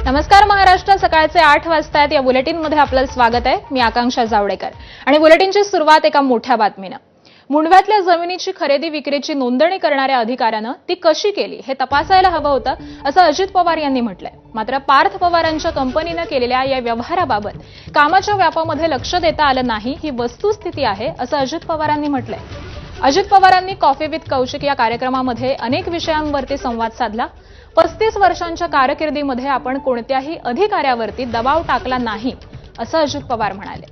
नमस्कार महाराष्ट्र, सकाळचे 8 वाजतायत. या बुलेटिनमध्ये आपलं स्वागत आहे. मी आकांक्षा जावडेकर आणि बुलेटिनची सुरुवात एका मोठ्या बातमीनं. मुंढव्यातल्या जमिनीची खरेदी विक्रीची नोंदणी करणाऱ्या अधिकाऱ्यानं ती कशी केली हे तपासायला हवं होतं, असं अजित पवार यांनी म्हटलंय. मात्र पार्थ पवारांच्या कंपनीनं केलेल्या या व्यवहाराबाबत कामाच्या व्यापामध्ये लक्ष देता आलं नाही, ही वस्तुस्थिती आहे, असं अजित पवारांनी म्हटलंय. अजित पवारांनी कॉफी विथ कौशिक या कार्यक्रमामध्ये अनेक विषयांवरती संवाद साधला. 35 वर्षांच्या कारकिर्दीमध्ये आपण कोणत्याही अधिकाऱ्यावरती दबाव टाकला नाही, असं अजित पवार म्हणाले.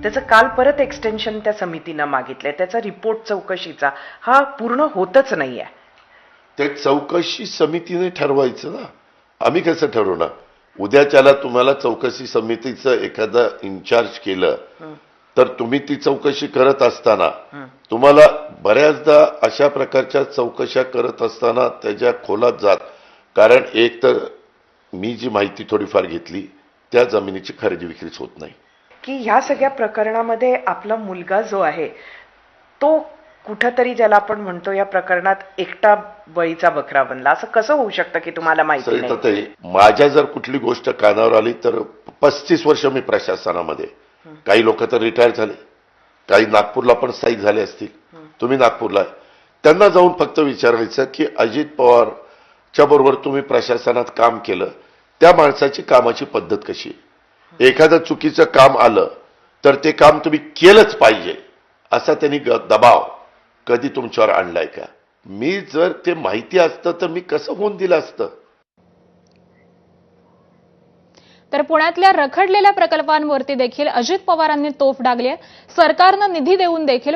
त्याचं काल परत एक्सटेन्शन त्या समितीनं मागितलंय. त्याचा रिपोर्ट चौकशीचा हा पूर्ण होतच नाहीये. ते चौकशी समितीने ठरवायचं ना, आम्ही कसं ठरवणार? उद्याच्याला तुम्हाला चौकशी समितीचं एखादा इन्चार्ज केलं तर तुम्ही ती चौकशी करत असताना तुम्हाला बऱ्याचदा अशा प्रकारच्या चौकशा करत असताना त्याच्या खोलात जात, कारण एक तर मी जी माहिती थोडीफार घेतली त्या जमिनीची खरेदी विक्रीच होत नाही. की ह्या सगळ्या प्रकरणामध्ये आपला मुलगा जो आहे तो कुठंतरी, ज्याला आपण म्हणतो या प्रकरणात एकटा बळीचा बकरा बनला, असं कसं होऊ शकतं की तुम्हाला माहिती नाही? सरिताताई, माझ्या जर कुठली गोष्ट कानावर आली तर 35 वर्ष मी प्रशासनामध्ये, काही लोक तर रिटायर झाले, काही नागपूरला पण स्थायिक झाले असतील. तुम्ही नागपूरला आहे, त्यांना जाऊन फक्त विचारायचं की अजित पवारच्या बरोबर तुम्ही प्रशासनात काम केलं, त्या माणसाची कामाची पद्धत कशी आहे? एखादं चुकीचं काम आलं तर ते काम तुम्ही केलंच पाहिजे असा त्यांनी दबाव कधी तुमच्यावर आणलाय का? मी जर ते माहिती असतं तर मी कसं होऊन दिलं असतं? तर पुण्यातल्या रखडलेल्या प्रकल्पांवरती देखील अजित पवारांनी तोफ डागली आहे. सरकारनं निधी देऊन देखील